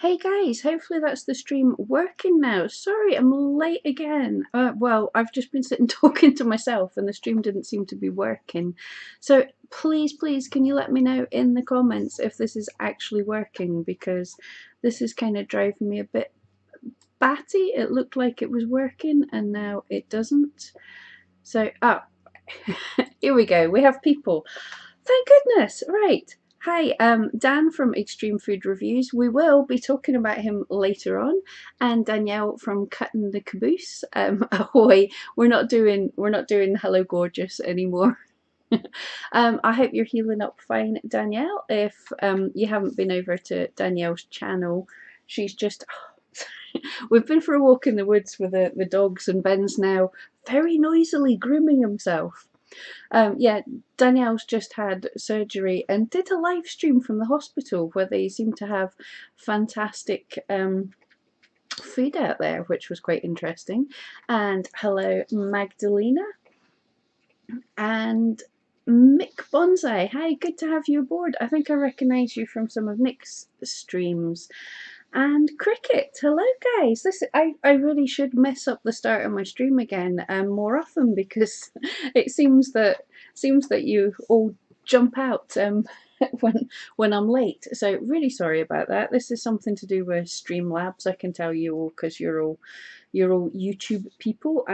Hey guys, hopefully that's the stream working now. Sorry, I'm late again. Well, I've just been sitting talking to myself and the stream didn't seem to be working. So please, can you let me know in the comments if this is actually working, because this is kind of driving me a bit batty. It looked like it was working and now it doesn't. So, here we go. We have people. Thank goodness. Right. Hi, Dan from Extreme Food Reviews. We will be talking about him later on, and Danielle from Cutting the Caboose. Ahoy! We're not doing Hello Gorgeous anymore. I hope you're healing up fine, Danielle. If you haven't been over to Danielle's channel, she's just. We've been for a walk in the woods with the dogs, and Ben's now very noisily grooming himself. Yeah, Danielle's just had surgery and did a live stream from the hospital where they seem to have fantastic food out there, which was quite interesting. And hello, Magdalena and Mick Bonsai. Hi, good to have you aboard. I think I recognise you from some of Mick's streams. And Cricket, hello guys. I really should mess up the start of my stream again more often, because it seems that you all jump out when I'm late. So really sorry about that. This is something to do with Streamlabs. I can tell you all, because you're all YouTube people.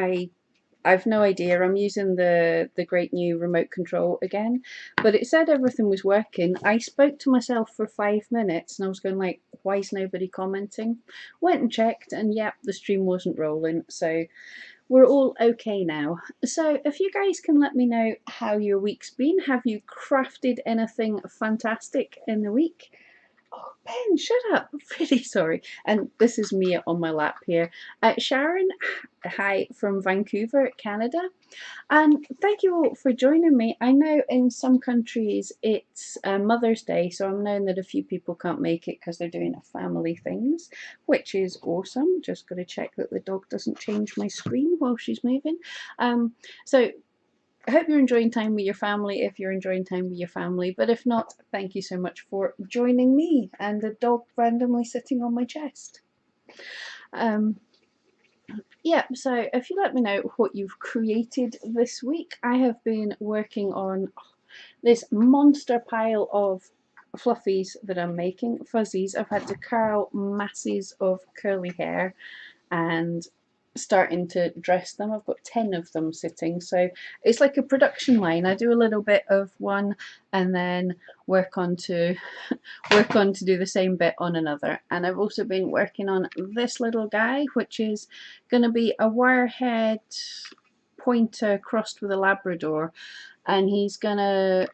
I've no idea. I'm using the great new remote control again, but it said everything was working. I spoke to myself for 5 minutes and I was going like, why is nobody commenting? Went and checked, and yep, the stream wasn't rolling. So we're all okay now. So if you guys can let me know how your week's been. Have you crafted anything fantastic in the week? Oh, Ben, shut up. I'm really sorry. And this is me on my lap here. Sharon, hi from Vancouver, Canada. And thank you all for joining me. I know in some countries it's Mother's Day, so I'm knowing that a few people can't make it because they're doing family things, which is awesome. Just got to check that the dog doesn't change my screen while she's moving. So I hope you're enjoying time with your family if you're enjoying time with your family, but if not, thank you so much for joining me and the dog randomly sitting on my chest. Yeah, so if you let me know what you've created this week. I have been working on this monster pile of fluffies that I'm making, fuzzies. I've had to curl masses of curly hair and starting to dress them. I've got 10 of them sitting, so it's like a production line. I do a little bit of one and then work on to do the same bit on another. And I've also been working on this little guy, which is going to be a wirehead pointer crossed with a Labrador, and he's gonna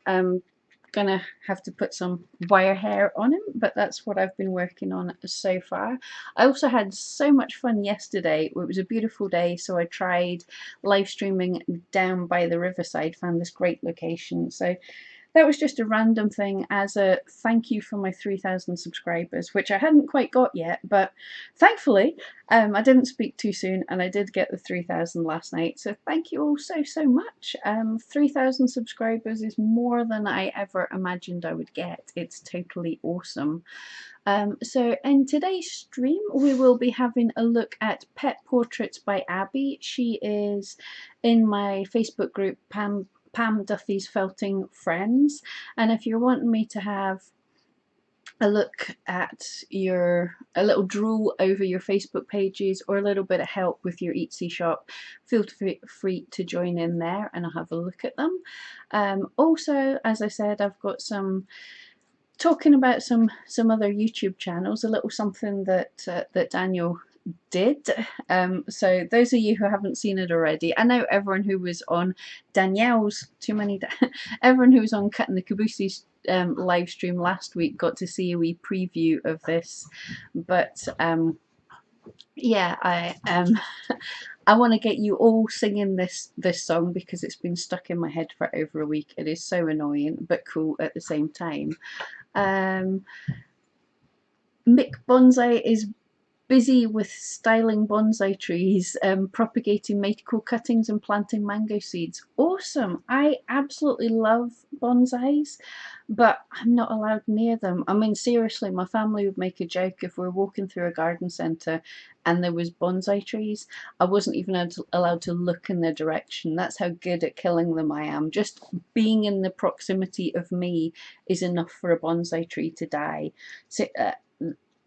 have to put some wire hair on him, but that's what I've been working on so far. I also had so much fun yesterday. It was a beautiful day, so I tried live streaming down by the riverside, found this great location. So that was just a random thing as a thank you for my 3,000 subscribers, which I hadn't quite got yet, but thankfully I didn't speak too soon and I did get the 3,000 last night. So thank you all so much. 3,000 subscribers is more than I ever imagined I would get. It's totally awesome. So in today's stream we will be having a look at Pet Portraits by Abbie. She is in my Facebook group Pam Duthie's Felting Friends, and if you're wanting me to have a look at a little drool over your Facebook pages or a little bit of help with your Etsy shop, feel free to join in there and I'll have a look at them. Also, as I said, I've got some talking about some other YouTube channels, a little something that that Daniel did. So those of you who haven't seen it already, I know everyone who was on Danielle's everyone who was on Cutting the Cabooses live stream last week got to see a wee preview of this, but yeah, I want to get you all singing this song because it's been stuck in my head for over a week. It is so annoying but cool at the same time. Mick Bonsai is busy with styling bonsai trees, propagating maple cuttings and planting mango seeds. Awesome. I absolutely love bonsais, but I'm not allowed near them. I mean, seriously, my family would make a joke if we were walking through a garden centre and there was bonsai trees. I wasn't even allowed to look in their direction. That's how good at killing them I am. Just being in the proximity of me is enough for a bonsai tree to die. So,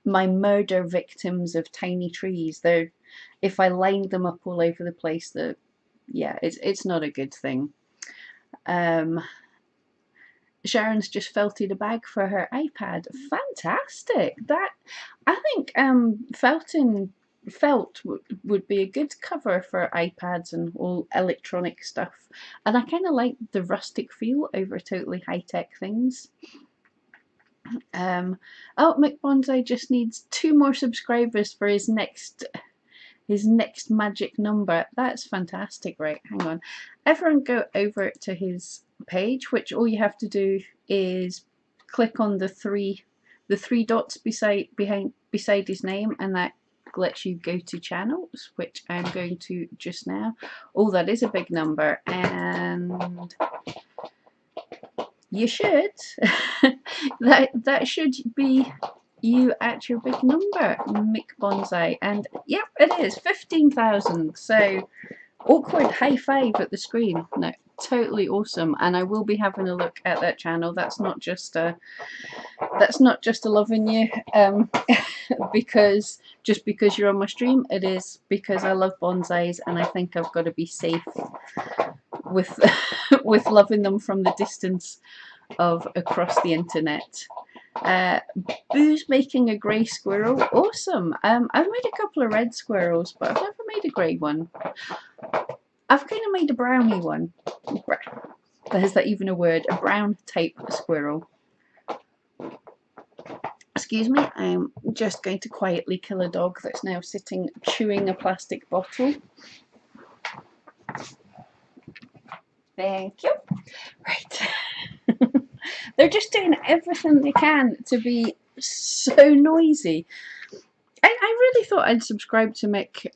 my murder victims of tiny trees, they're, if I lined them up all over the place, yeah, it's not a good thing. Sharon's just felted a bag for her iPad. Fantastic. That, I think felt would be a good cover for iPads and all electronic stuff. And I kind of like the rustic feel over totally high-tech things. Oh, Mick Bonsai just needs 2 more subscribers for his next magic number. That's fantastic. Right, hang on. Everyone go over to his page, which all you have to do is click on the three dots beside his name, and that lets you go to channels, which I'm going to just now. Oh, that is a big number, and you should that should be you at your big number, Mick Bonsai, and yep, it is 15,000. So awkward high five at the screen. No, totally awesome. And I will be having a look at that channel. That's not just a loving you because you're on my stream. It is because I love bonsais, and I think I've got to be safe with with loving them from the distance of across the internet. Boo's making a grey squirrel. Awesome. I've made a couple of red squirrels, but I've never made a grey one. I've kind of made a brownie one. Is that even a word? A brown type squirrel. Excuse me, I'm just going to quietly kill a dog that's now sitting chewing a plastic bottle. Thank you. Right. They're just doing everything they can to be so noisy. I really thought I'd subscribed to Mick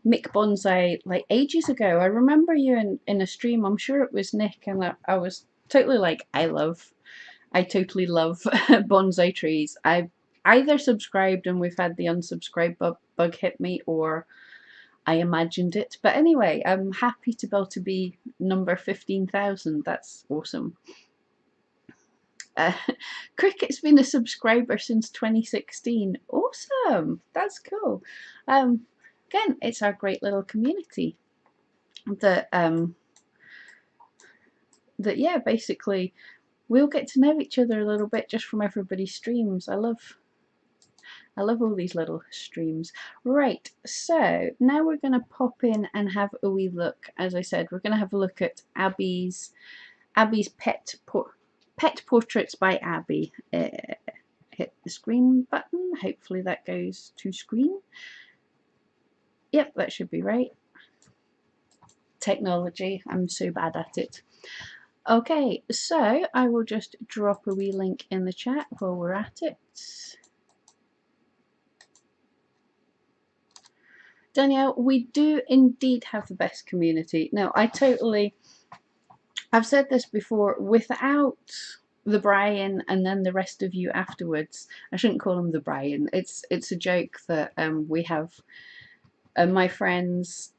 Bonsai like ages ago. I remember you in a stream. I'm sure it was Nick, and I was totally like, I totally love bonsai trees. I've either subscribed and we've had the unsubscribe bug hit me, or I imagined it. But anyway, I'm happy to be able to be number 15,000. That's awesome. Cricket's been a subscriber since 2016. Awesome. That's cool. Again, it's our great little community that yeah, basically we'll get to know each other a little bit just from everybody's streams. I love all these little streams. Right, so now we're going to pop in and have a wee look. As I said, we're going to have a look at Abbie's Pet Portraits by Abbie. Hit the screen button. Hopefully that goes to screen. Yep, that should be right. Technology, I'm so bad at it. Okay, so I will just drop a wee link in the chat while we're at it. Danielle, we do indeed have the best community. No, I've said this before, without the Brian and then the rest of you afterwards, I shouldn't call him the Brian, it's a joke that we have my friends,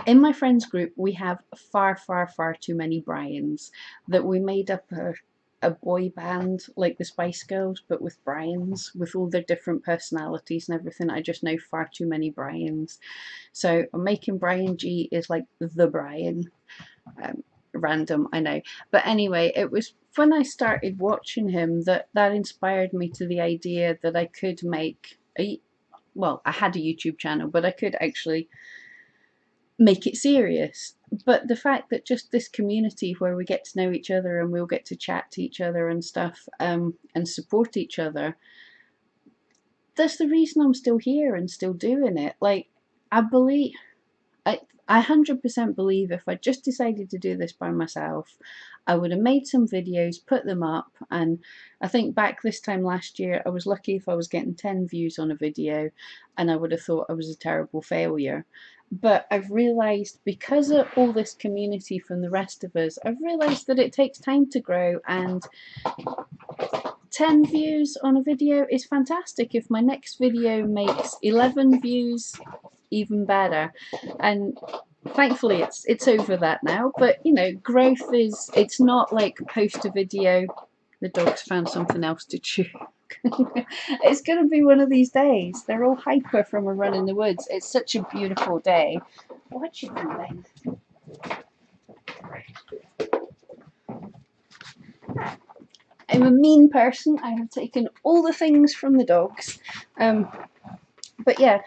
in my friends group we have far too many Brians, that we made up a boy band like the Spice Girls, but with Brians, with all their different personalities and everything. I just know far too many Brians. So making Brian G is like the Brian. Random, I know. But anyway, it was when I started watching him that inspired me to the idea that I could make well, I had a YouTube channel, but I could actually make it serious. But the fact that just this community where we get to know each other and we'll get to chat to each other and stuff, and support each other, that's the reason I'm still here and still doing it. Like, I believe I 100% believe if I just decided to do this by myself, I would have made some videos, put them up, and I think back this time last year, I was lucky if I was getting 10 views on a video, and I would have thought I was a terrible failure. But I've realised, because of all this community from the rest of us, I've realised that it takes time to grow, and 10 views on a video is fantastic. If my next video makes 11 views, even better. And thankfully it's over that now, but you know, growth is, it's not like post a video, the dog's found something else to chew. It's going to be one of these days. They're all hyper from a run in the woods. It's such a beautiful day. What you doing? I'm a mean person. I have taken all the things from the dogs. But yeah,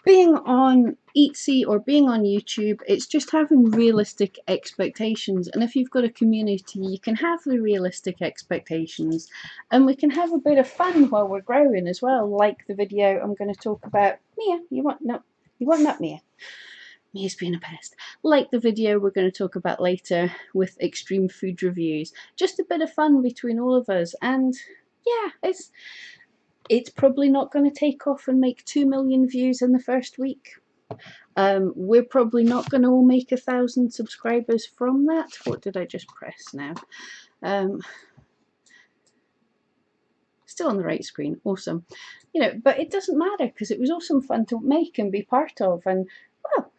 being on Etsy or being on YouTube, it's just having realistic expectations. And if you've got a community, you can have the realistic expectations, and we can have a bit of fun while we're growing as well. Like the video I'm going to talk about. Mia, you want nut, Mia? Mia's being a pest. Like the video we're going to talk about later with extreme food reviews. Just a bit of fun between all of us. And yeah, it's probably not going to take off and make 2 million views in the first week. We're probably not going to all make 1,000 subscribers from that. What did I just press now? Still on the right screen. Awesome. You know, but it doesn't matter, because it was awesome fun to make and be part of. And well,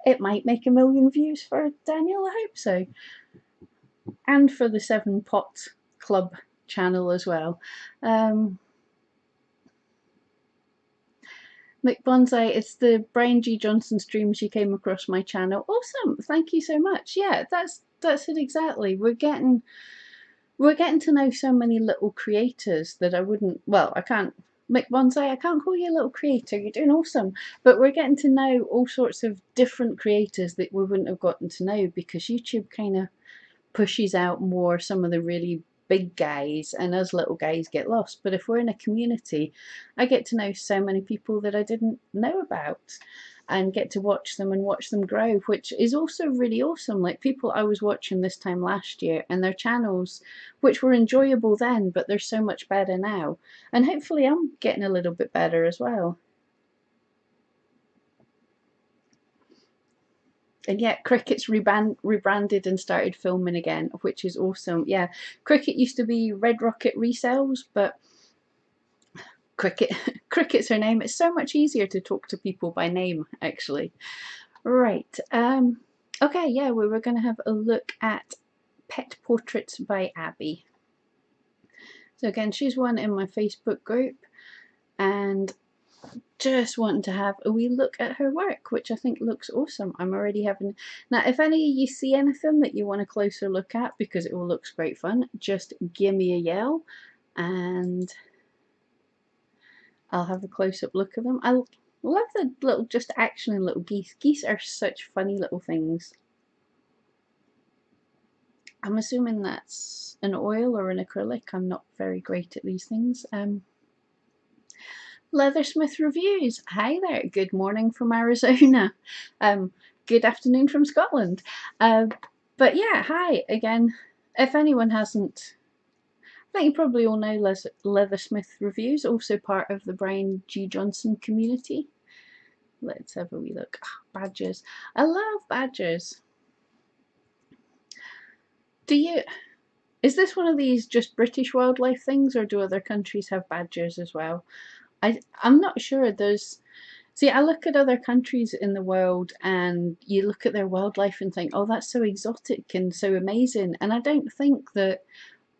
it might make 1 million views for Daniel. I hope so. And for the 7 Pot Club channel as well. McBonsai, it's the Brian G. Johnson streams you came across my channel. Awesome, thank you so much. Yeah, that's it exactly. We're getting to know so many little creators that I wouldn't. Well, I can't. McBonsai, I can't call you a little creator. You're doing awesome, but we're getting to know all sorts of different creators that we wouldn't have gotten to know, because YouTube kind of pushes out more some of the really big guys, and us little guys get lost. But if we're in a community, I get to know so many people that I didn't know about, and get to watch them and watch them grow, which is also really awesome. Like people I was watching this time last year, and their channels, which were enjoyable then, but they're so much better now, and hopefully I'm getting a little bit better as well. And yet Cricket's rebranded and started filming again, which is awesome. Yeah, Cricket used to be Red Rocket Resells, but Cricket's her name. It's so much easier to talk to people by name, actually. Right. Okay, yeah, we were going to have a look at Pet Portraits by Abbie. So again, she's one in my Facebook group, and just wanting to have a wee look at her work, which I think looks awesome. I'm already having... Now, if any of you see anything that you want a closer look at, because it all looks great fun, just give me a yell, and I'll have a close-up look at them. I love the little, just action and little geese. Geese are such funny little things. I'm assuming that's an oil or an acrylic. I'm not very great at these things. Leathersmith Reviews. Hi there. Good morning from Arizona. Good afternoon from Scotland. But yeah, hi again. If anyone hasn't, I think you probably all know Leathersmith Reviews, also part of the Brian G. Johnson community. Let's have a wee look. Oh, badgers. I love badgers. Is this one of these just British wildlife things, or do other countries have badgers as well? I'm not sure. See, I look at other countries in the world, and you look at their wildlife and think, oh, that's so exotic and so amazing. And I don't think that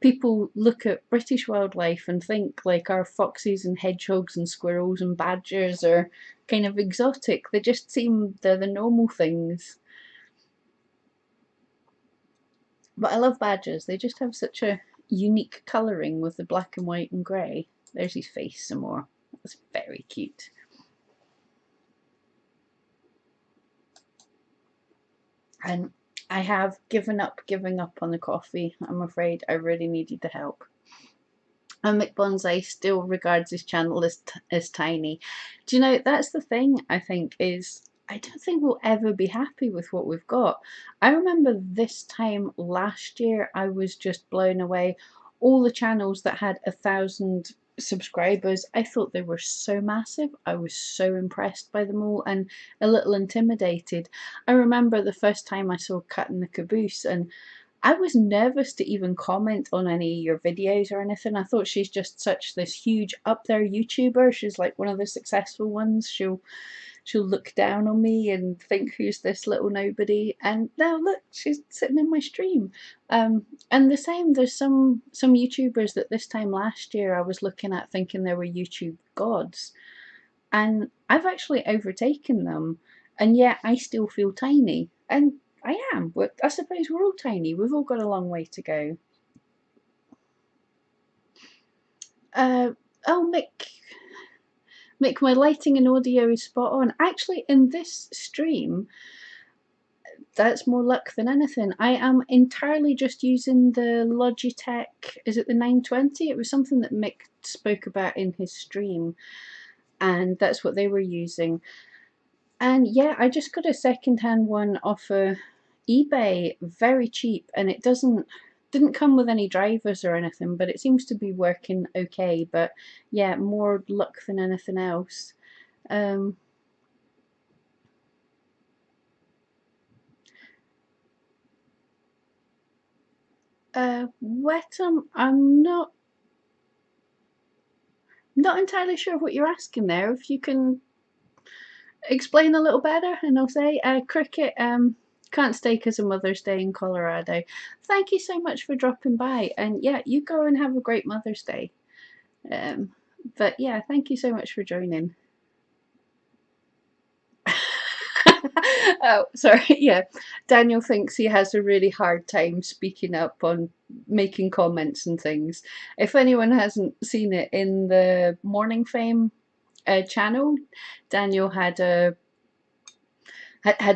people look at British wildlife and think like our foxes and hedgehogs and squirrels and badgers are kind of exotic. They just seem they're the normal things. But I love badgers. They just have such a unique colouring with the black and white and grey. There's his face some more. That's very cute. And I have giving up on the coffee. I'm afraid I really needed the help. And McBonsai still regards his channel as tiny. Do you know, that's the thing, I think, is I don't think we'll ever be happy with what we've got. I remember this time last year, I was just blown away. All the channels that had 1,000 subscribers, I thought they were so massive. I was so impressed by them all and a little intimidated. I remember the first time I saw Cut in the Caboose, and I was nervous to even comment on any of your videos or anything. I thought she's just such this huge up there YouTuber. She's like one of the successful ones. She'll look down on me and think, who's this little nobody? And now look, she's sitting in my stream. And the same, there's some YouTubers that this time last year I was looking at thinking they were YouTube gods, and I've actually overtaken them, and yet I still feel tiny. And I am, but I suppose we're all tiny. We've all got a long way to go. Oh, Mick, my lighting and audio is spot on. Actually, in this stream, that's more luck than anything. I am entirely just using the Logitech, is it the 920? It was something that Mick spoke about in his stream, and that's what they were using. And yeah, I just got a second-hand one off of eBay, very cheap, and it didn't come with any drivers or anything, but it seems to be working okay. But yeah, more luck than anything else. Wetham, I'm not entirely sure what you're asking there. If you can explain a little better, and I'll say cricket. Can't stay because of Mother's Day in Colorado. Thank you so much for dropping by, and yeah, you go and have a great Mother's Day. But yeah, thank you so much for joining. Oh, sorry. Yeah, Daniel thinks he has a really hard time speaking up on making comments and things. If anyone hasn't seen it in the Morning Fame channel, Daniel had a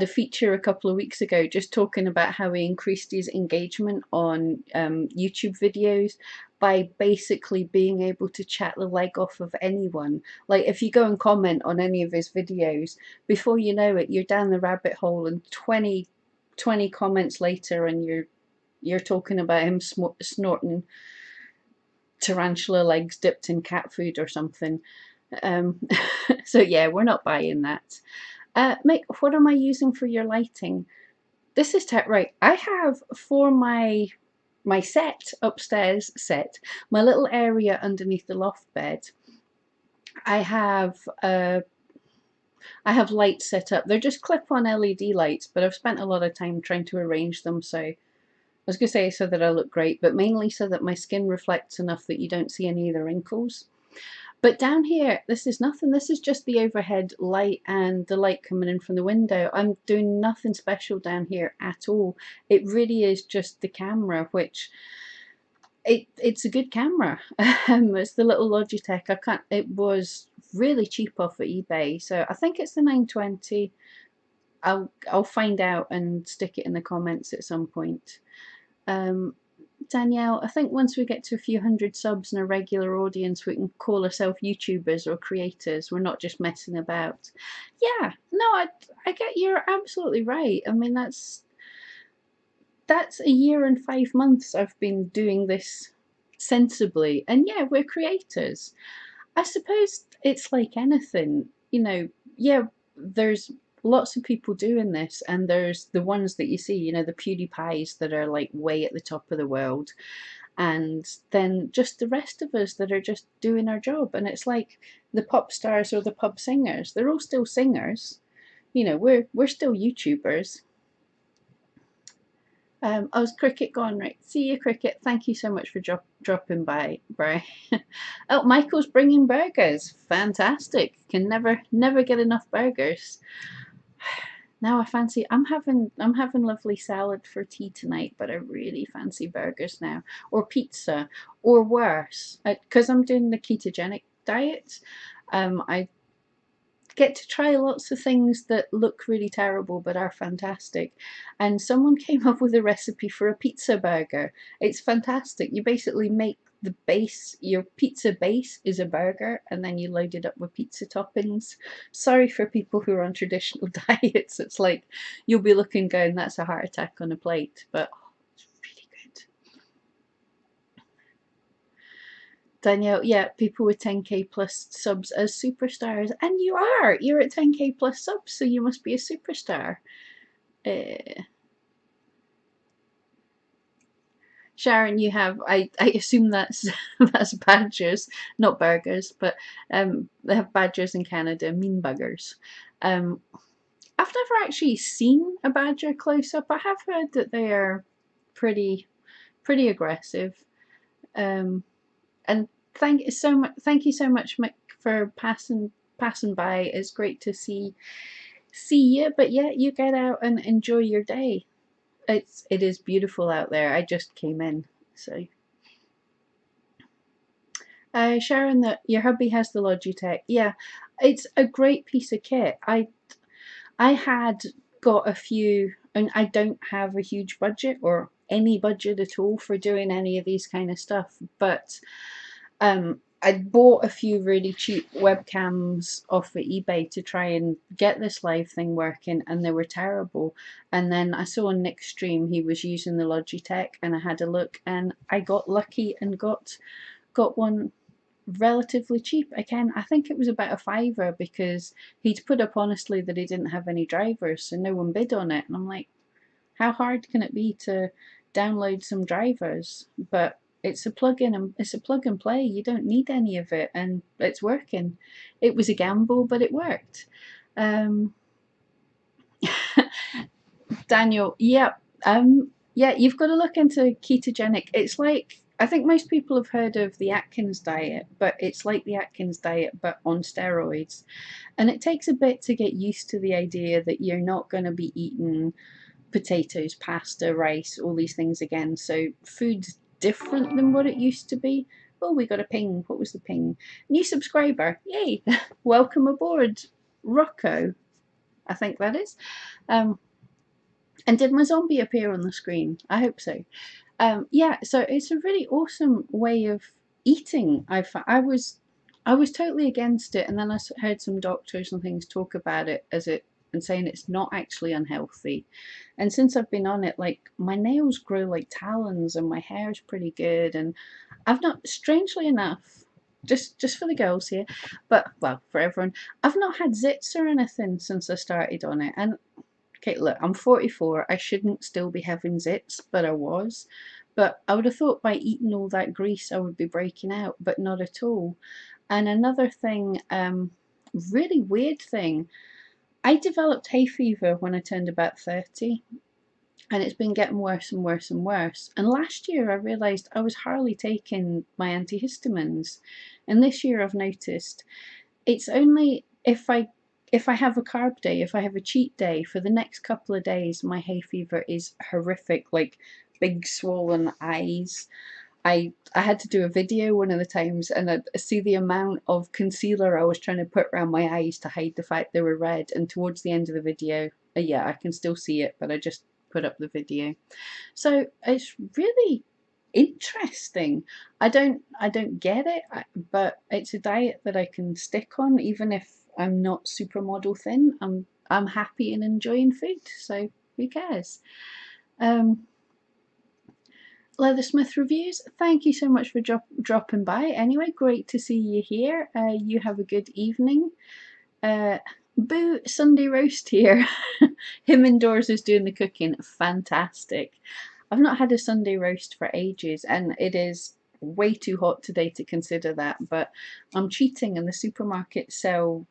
feature a couple of weeks ago just talking about how he increased his engagement on YouTube videos by basically being able to chat the leg off of anyone. Like if you go and comment on any of his videos, before you know it, you're down the rabbit hole, and 20 comments later, and you're talking about him snorting tarantula legs dipped in cat food or something. So yeah, we're not buying that. Mick, what am I using for your lighting? This is right. I have for my set upstairs my little area underneath the loft bed. I have lights set up. They're just clip-on LED lights, but I've spent a lot of time trying to arrange them so I was going to say so that I look great, but mainly so that my skin reflects enough that you don't see any of the wrinkles. But down here, this is nothing. This is just the overhead light and the light coming in from the window. I'm doing nothing special down here at all. It really is just the camera, which it's a good camera. It's the little Logitech. It was really cheap off of eBay, so I think it's the 920. I'll find out and stick it in the comments at some point. Danielle, I think once we get to a few hundred subs and a regular audience, we can call ourselves YouTubers or creators. We're not just messing about. Yeah, no, I get, you're absolutely right. I mean, that's a year and 5 months I've been doing this sensibly, and yeah, we're creators. I suppose it's like anything, you know. Yeah, there's lots of people doing this, and there's the ones that you see, you know, the PewDiePies that are like way at the top of the world, and then just the rest of us that are just doing our job. And it's like the pop stars or the pub singers, they're all still singers, you know. We're still YouTubers. Oh, is Cricket gone? Right, see you, Cricket. Thank you so much for dropping by, Brian. Oh, Michael's bringing burgers. Fantastic. Can never get enough burgers. Now I fancy, I'm having lovely salad for tea tonight, but I really fancy burgers now, or pizza, or worse, because I'm doing the ketogenic diet. I get to try lots of things that look really terrible but are fantastic. And someone came up with a recipe for a pizza burger. It's fantastic. You basically make the base, your pizza base is a burger, and then you load it up with pizza toppings. Sorry for people who are on traditional diets. It's like you'll be looking going, that's a heart attack on a plate, but oh, it's really good. Danielle, yeah, people with 10k plus subs as superstars, and you are. You're at 10k plus subs, so you must be a superstar. Sharon, you have, I assume that's that's badgers, not burgers, but they have badgers in Canada, mean buggers. Um, I've never actually seen a badger close up. I have heard that they are pretty aggressive. Um, and thank you so much, Mick, for passing by. It's great to see you. But yeah, you get out and enjoy your day. It is beautiful out there. I just came in, so. Sharon, that your hubby has the Logitech. Yeah, it's a great piece of kit. I had got a few, and I don't have a huge budget or any budget at all for doing any of these kind of stuff. But I'd bought a few really cheap webcams off of eBay to try and get this live thing working, and they were terrible. And then I saw on Nick's stream he was using the Logitech, and I had a look, and I got lucky and got one relatively cheap. Again, I think it was about a fiver, because he'd put up honestly that he didn't have any drivers, so no one bid on it. And I'm like, how hard can it be to download some drivers? But it's a plug-in and it's a plug and play. You don't need any of it, and it's working. It was a gamble, but it worked. Um, Daniel, yeah, yeah, you've got to look into ketogenic. It's like, I think most people have heard of the Atkins diet, but it's like the Atkins diet but on steroids. And it takes a bit to get used to the idea that you're not going to be eating potatoes, pasta, rice, all these things again. So food's different than what it used to be. Oh, we got a ping. What was the ping? New subscriber. Yay. Welcome aboard, Rocco. I think that is. And did my zombie appear on the screen? I hope so. Yeah, so it's a really awesome way of eating. I was totally against it, and then I heard some doctors and things talk about it as it and saying it's not actually unhealthy. And since I've been on it, like my nails grow like talons, and my hair's pretty good. And I've not, strangely enough, just for the girls here, but well, for everyone, I've not had zits or anything since I started on it. And okay, look, I'm 44. I shouldn't still be having zits, but I was. But I would have thought by eating all that grease I would be breaking out, but not at all. And another thing, really weird thing, I developed hay fever when I turned about 30, and it's been getting worse and worse and worse. And last year I realised I was hardly taking my antihistamines, and this year I've noticed it's only if I have a carb day, if I have a cheat day, for the next couple of days, my hay fever is horrific, like big swollen eyes. I had to do a video one of the times, and I see the amount of concealer I was trying to put around my eyes to hide the fact they were red. And towards the end of the video, yeah, I can still see it, but I just put up the video. So it's really interesting. I don't get it, but it's a diet that I can stick on even if I'm not supermodel thin. I'm happy and enjoying food, so who cares? Leathersmith Reviews, thank you so much for dropping by. Anyway, great to see you here. You have a good evening. Boo Sunday roast here. Him indoors is doing the cooking. Fantastic. I've not had a Sunday roast for ages, and it is way too hot today to consider that, but I'm cheating, and the supermarket sell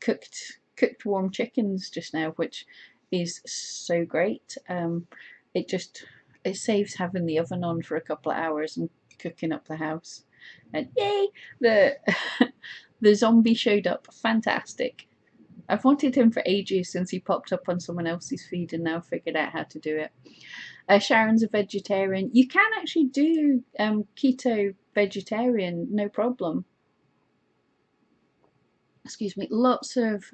cooked warm chickens just now, which is so great. It saves having the oven on for a couple of hours and cooking up the house. And yay, the the zombie showed up. Fantastic. I've wanted him for ages since he popped up on someone else's feed, and now figured out how to do it. Sharon's a vegetarian. You can actually do keto vegetarian, no problem. Excuse me. Lots of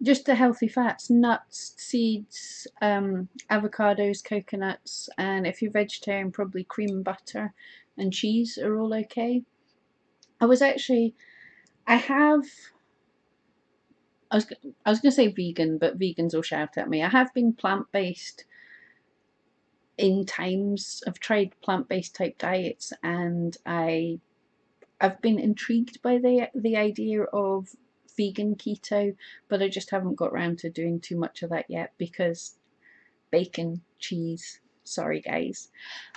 just the healthy fats, nuts, seeds, avocados, coconuts, and if you're vegetarian, probably cream and butter. and cheese are all okay. I was actually, I have, I was, I was going to say vegan, but vegans will shout at me. I have been plant-based in times. I've tried plant-based type diets, and I've been intrigued by the idea of vegan keto, but I just haven't got around to doing too much of that yet because bacon, cheese. Sorry, guys.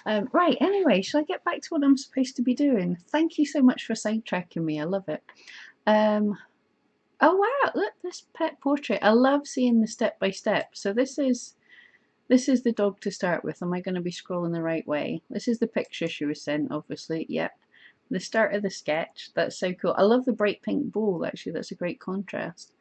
Right, anyway, shall I get back to what I'm supposed to be doing? Thank you so much for sidetracking me. I love it. Oh wow, look, this pet portrait. I love seeing the step by step. So this is the dog to start with. Am I going to be scrolling the right way? This is the picture she was sent, obviously. Yep. The start of the sketch. That's so cool. I love the bright pink bowl, actually. That's a great contrast.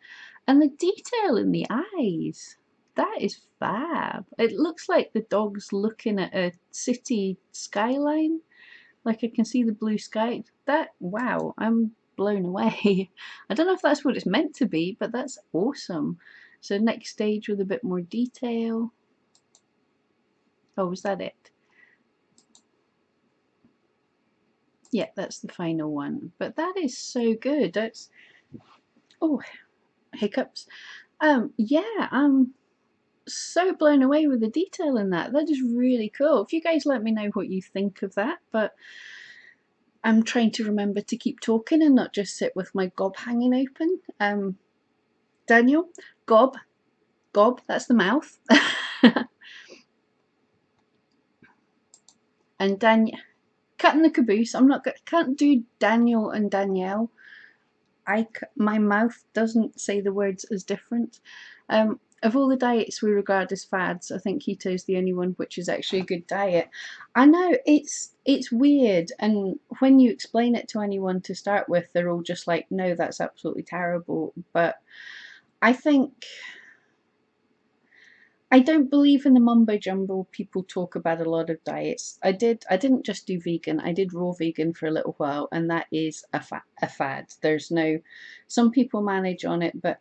And the detail in the eyes. That is fab. It looks like the dog's looking at a city skyline. Like I can see the blue sky. That, wow, I'm blown away. I don't know if that's what it's meant to be, but that's awesome. So next stage with a bit more detail. Oh, was that it? Yeah, that's the final one. But that is so good. That's, oh, hiccups. Yeah, I'm so blown away with the detail in that. That is really cool. If you guys let me know what you think of that, but I'm trying to remember to keep talking and not just sit with my gob hanging open. Daniel, gob, that's the mouth. And Daniel, cutting the caboose. I'm not can't do Daniel and Danielle. My mouth doesn't say the words as different. Of all the diets we regard as fads, I think keto is the only one which is actually a good diet. I know it's weird, and when you explain it to anyone to start with, they're all just like, "No, that's absolutely terrible." But I think I don't believe in the mumbo jumbo people talk about a lot of diets. I didn't just do vegan. I did raw vegan for a little while, and that is a fad. There's no, some people manage on it, but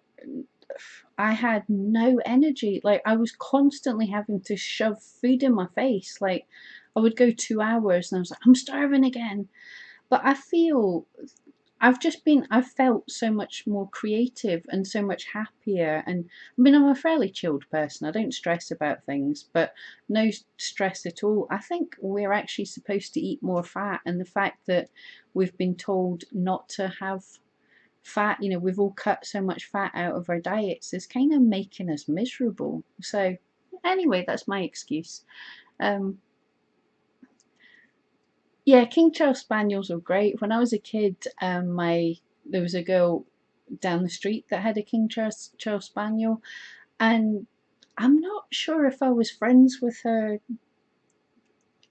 I had no energy. Like I was constantly having to shove food in my face. Like I would go 2 hours and I was like, I'm starving again. But I feel I've felt so much more creative and so much happier. And I mean, I'm a fairly chilled person. I don't stress about things, but no stress at all. I think we're actually supposed to eat more fat, and the fact that we've been told not to have fat, you know, we've all cut so much fat out of our diets, is kind of making us miserable. So, anyway, that's my excuse. Um, Yeah, King Charles Spaniels are great. When I was a kid, there was a girl down the street that had a Charles Spaniel, and I'm not sure if I was friends with her.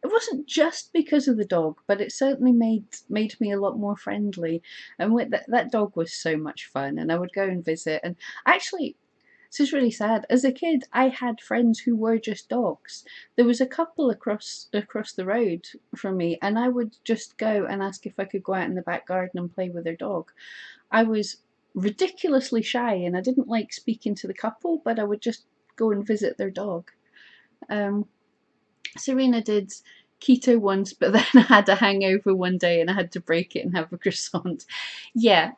It wasn't just because of the dog, but it certainly made me a lot more friendly. And with that dog was so much fun, and I would go and visit. And actually, this is really sad. As a kid, I had friends who were just dogs. There was a couple across the road from me, and I would just go and ask if I could go out in the back garden and play with their dog. I was ridiculously shy, and I didn't like speaking to the couple, but I would just go and visit their dog. Um, Serena did keto once, but then I had a hangover one day and I had to break it and have a croissant. Yeah,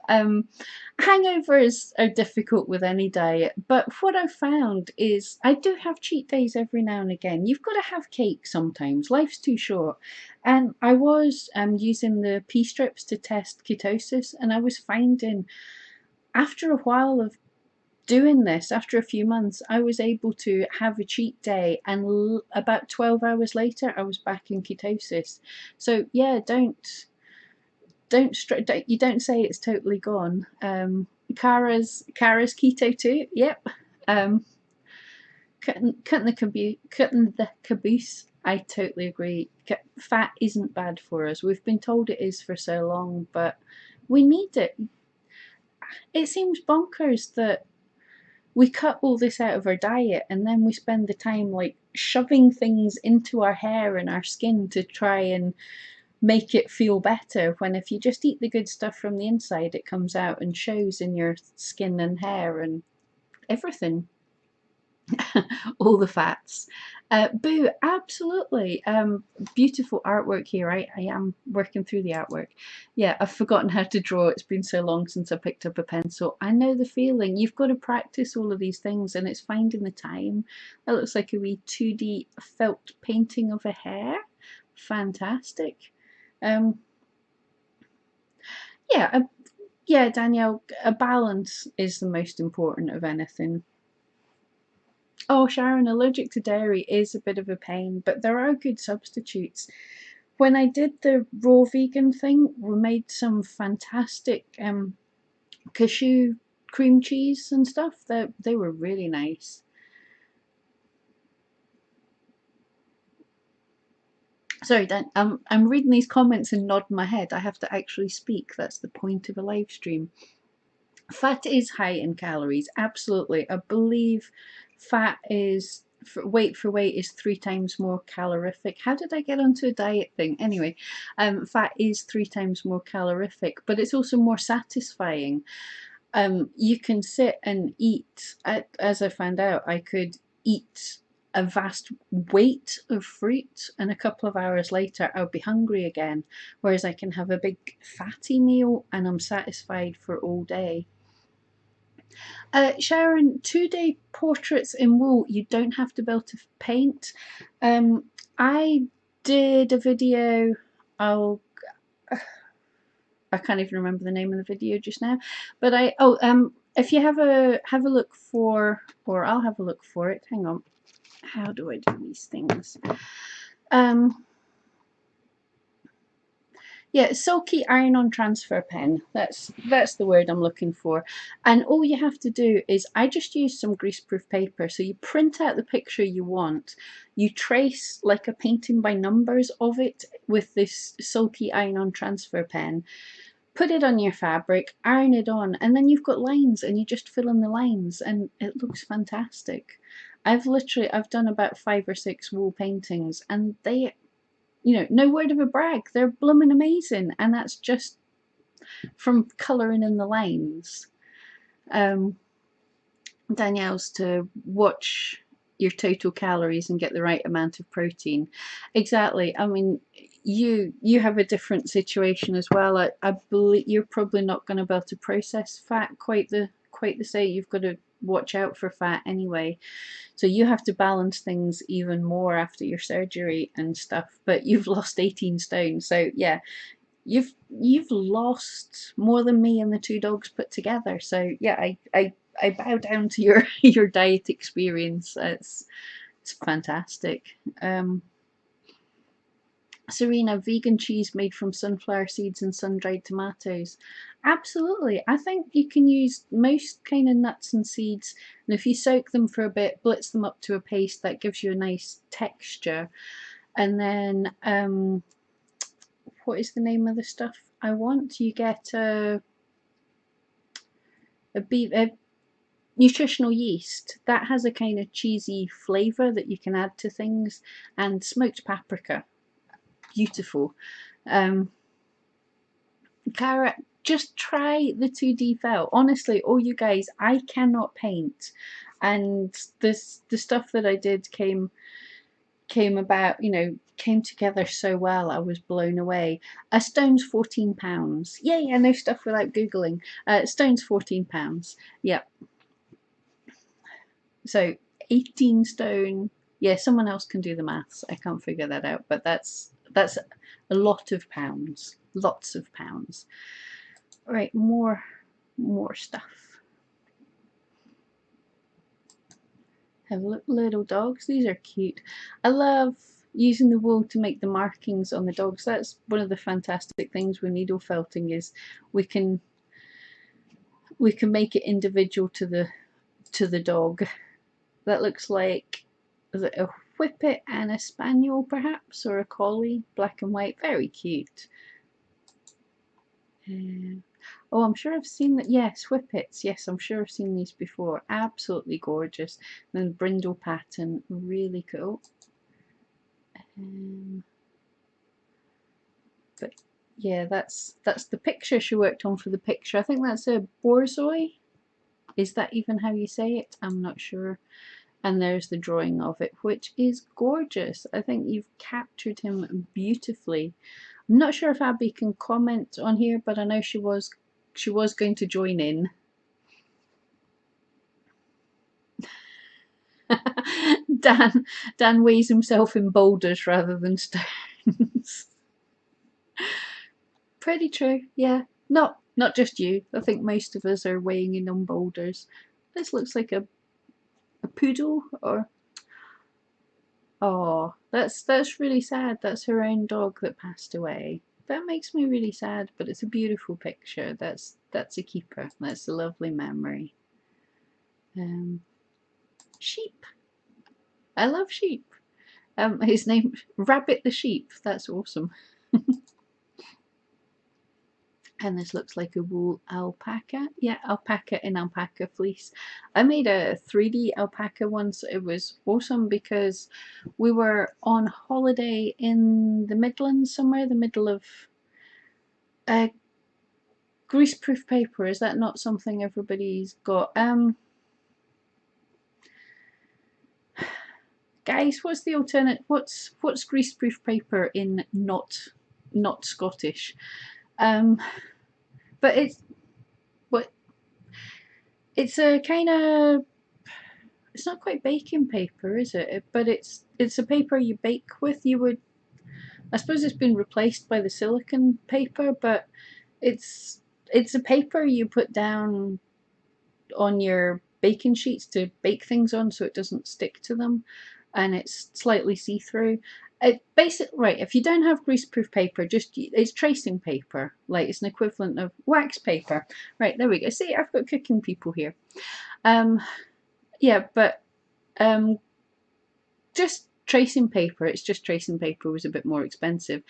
hangovers are difficult with any diet, but what I've found is I do have cheat days every now and again. You've got to have cake sometimes. Life's too short. And I was using the pea strips to test ketosis, and I was finding after a while of doing this, after a few months, I was able to have a cheat day, and about 12 hours later, I was back in ketosis. So yeah, you don't say it's totally gone. Kara's keto too. Yep. Um, cutting the caboose. I totally agree. Fat isn't bad for us. We've been told it is for so long, but we need it. It seems bonkers that we cut all this out of our diet and then we spend the time like shoving things into our hair and our skin to try and make it feel better, when if you just eat the good stuff from the inside, it comes out and shows in your skin and hair and everything. All the fats. Boo, absolutely. Beautiful artwork here. I am working through the artwork. Yeah, I've forgotten how to draw. It's been so long since I picked up a pencil. I know the feeling. You've got to practice all of these things, and it's finding the time. That looks like a wee 2D felt painting of a hare. Fantastic. Um, yeah, yeah, Danielle, a balance is the most important of anything. Oh, Sharon, allergic to dairy is a bit of a pain, but there are good substitutes. When I did the raw vegan thing, we made some fantastic cashew cream cheese and stuff. They were really nice. Sorry, Dan, I'm reading these comments and nodding my head. I have to actually speak. That's the point of a live stream. Fat is high in calories, absolutely. I believe fat is weight for weight is 3 times more calorific. How did I get onto a diet thing? Anyway, fat is 3 times more calorific, but it's also more satisfying. You can sit and eat. As I found out, I could eat a vast weight of fruit, and a couple of hours later I'll be hungry again, whereas I can have a big fatty meal and I'm satisfied for all day. Sharon, 2-day portraits in wool, you don't have to be able to paint. I did a video, I'll, I can't even remember the name of the video just now, but if you have a look for, or I'll have a look for it, hang on, how do I do these things? Yeah, sulky iron-on transfer pen. That's the word I'm looking for. And all you have to do is, I just use some greaseproof paper. So you print out the picture you want. You trace like a painting by numbers of it with this sulky iron-on transfer pen. Put it on your fabric, iron it on, and then you've got lines, and you just fill in the lines, and it looks fantastic. I've done about 5 or 6 wool paintings, and they, no word of a brag, they're blooming amazing, and that's just from colouring in the lines. Danielle's to watch your total calories and get the right amount of protein. Exactly. I mean, you have a different situation as well. I believe you're probably not going to be able to process fat quite the same. You've got to watch out for fat anyway. So you have to balance things even more after your surgery and stuff. But you've lost 18 stone, so yeah, you've lost more than me and the 2 dogs put together. So yeah, I bow down to your your diet experience. It's fantastic. Serena, vegan cheese made from sunflower seeds and sun-dried tomatoes. Absolutely. I think you can use most kind of nuts and seeds, and if you soak them for a bit, blitz them up to a paste, that gives you a nice texture. And then, what is the name of the stuff I want? You get a nutritional yeast that has a kind of cheesy flavour that you can add to things, and smoked paprika. Beautiful. Cara, just try the 2D felt. Honestly, all you guys, I cannot paint, and the stuff that I did came about, came together so well. I was blown away. A stone's £14. Yay, I know stuff without googling. Stone's £14. Yep. So 18 stone. Yeah, someone else can do the maths. I can't figure that out, but that's a lot of pounds. Lots of pounds. Right, more stuff. Have a look, little dogs. These are cute. I love using the wool to make the markings on the dogs. That's one of the fantastic things with needle felting, is we can make it individual to the dog. That looks like, is it a whippet and a spaniel perhaps, or a collie, black and white, very cute. Oh, I'm sure I've seen that. Yes, whippets. Yes, I'm sure I've seen these before. Absolutely gorgeous. And then brindle pattern, really cool. But yeah, that's the picture she worked on for the picture. I think that's a borzoi. Is that even how you say it? I'm not sure. And there's the drawing of it, which is gorgeous. I think you've captured him beautifully. I'm not sure if Abbie can comment on here, but I know she was going to join in. Dan weighs himself in boulders rather than stones. Pretty true, yeah. Not just you. I think most of us are weighing in on boulders. This looks like a poodle, or oh, that's really sad. That's her own dog that passed away. That makes me really sad, but it's a beautiful picture. That's a keeper. That's a lovely memory. Sheep. I love sheep. His name Rabbit the sheep. That's awesome. And this looks like a wool alpaca. Yeah, alpaca in alpaca fleece. I made a 3D alpaca once. It was awesome because we were on holiday in the Midlands somewhere, the middle of greaseproof paper. Is that not something everybody's got? Guys, what's the alternate? What's greaseproof paper in not Scottish? But it's a kind of, it's not quite baking paper, is it? But it's a paper you bake with. You would, I suppose it's been replaced by the silicone paper, but it's a paper you put down on your baking sheets to bake things on so it doesn't stick to them, and it's slightly see-through. Right, if you don't have greaseproof paper, it's tracing paper, like it's an equivalent of wax paper. Right, there we go. See, I've got cooking people here. Yeah, but just tracing paper. It's just tracing paper was a bit more expensive.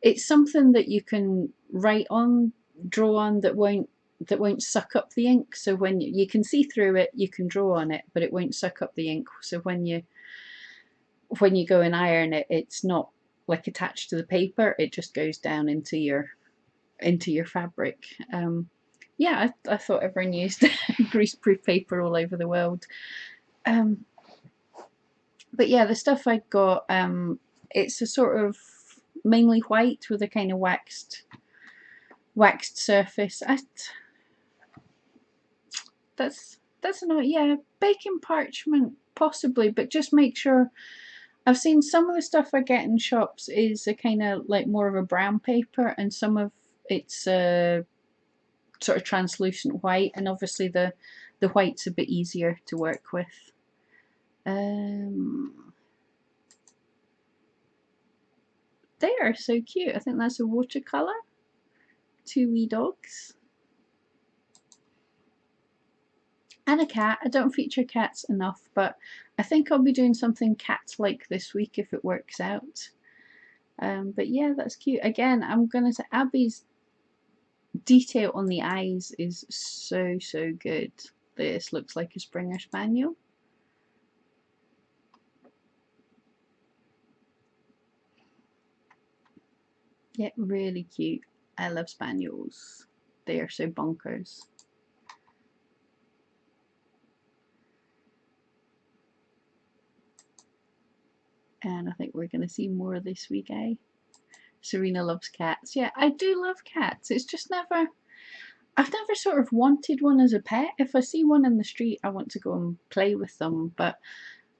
It's something that you can write on, draw on, that won't suck up the ink. So when you can see through it, you can draw on it, but it won't suck up the ink. So when you go and iron it, it's not like attached to the paper. It just goes down into your fabric. Yeah, I thought everyone used greaseproof paper all over the world. But yeah, the stuff I got, it's a sort of mainly white with a kind of waxed surface. That's not, yeah, baking parchment possibly, but just make sure. I've seen some of the stuff I get in shops is a kind of like more of a brown paper, and some of it's a sort of translucent white, and obviously the white's a bit easier to work with. They are so cute. I think that's a watercolour. Two wee dogs. And a cat. I don't feature cats enough, but I think I'll be doing something cat-like this week if it works out. But yeah, that's cute. Again, I'm going to say Abbie's detail on the eyes is so good. This looks like a Springer Spaniel. Yeah, really cute. I love spaniels. They are so bonkers. And I think we're going to see more this week, eh? Serena loves cats. Yeah, I do love cats. It's just I've never sort of wanted one as a pet. If I see one in the street, I want to go and play with them, but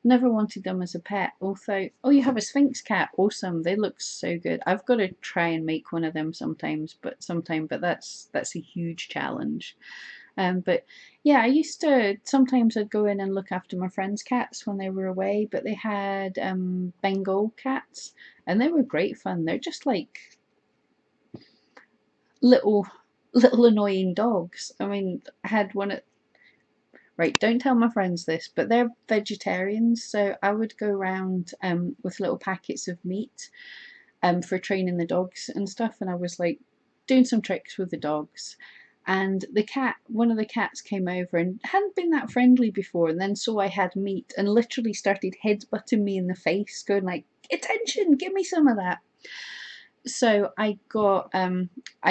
never wanted them as a pet. Although, oh, you have a Sphinx cat. Awesome. They look so good. I've got to try and make one of them sometime, but that's a huge challenge. But yeah, I used to, sometimes I'd go in and look after my friends' cats when they were away, but they had Bengal cats, and they were great fun. They're just like little annoying dogs. I mean, I had one at, right, don't tell my friends this, but they're vegetarians, so I would go around with little packets of meat for training the dogs and stuff, and I was like doing some tricks with the dogs. And one of the cats came over and hadn't been that friendly before, and then saw I had meat and literally started headbutting me in the face, going like, "Attention, give me some of that." So I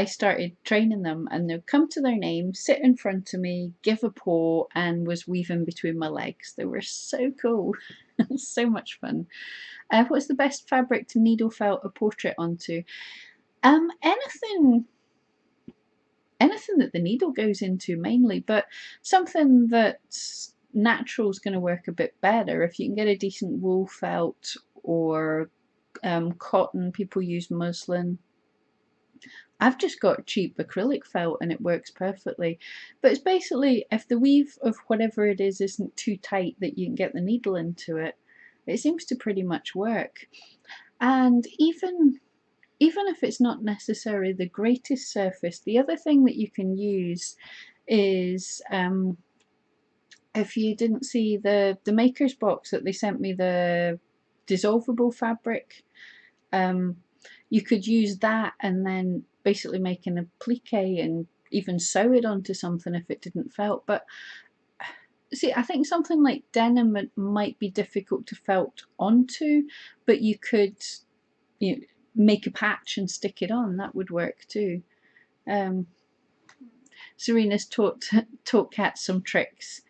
started training them, and they'd come to their name, sit in front of me, give a paw, and was weaving between my legs. They were so cool. So much fun. What's the best fabric to needle felt a portrait onto? Anything that the needle goes into mainly, but something that's natural is going to work a bit better. If you can get a decent wool felt or cotton, people use muslin. I've just got cheap acrylic felt and it works perfectly. But it's basically, if the weave of whatever it is isn't too tight that you can get the needle into it, it seems to pretty much work. And even if it's not necessarily the greatest surface, the other thing that you can use is, if you didn't see the maker's box that they sent me, the dissolvable fabric, you could use that and then basically make an applique and even sew it onto something if it didn't felt. But see, I think something like denim might be difficult to felt onto, but you could, you know, make a patch and stick it on. That would work too. Serena's taught cats some tricks.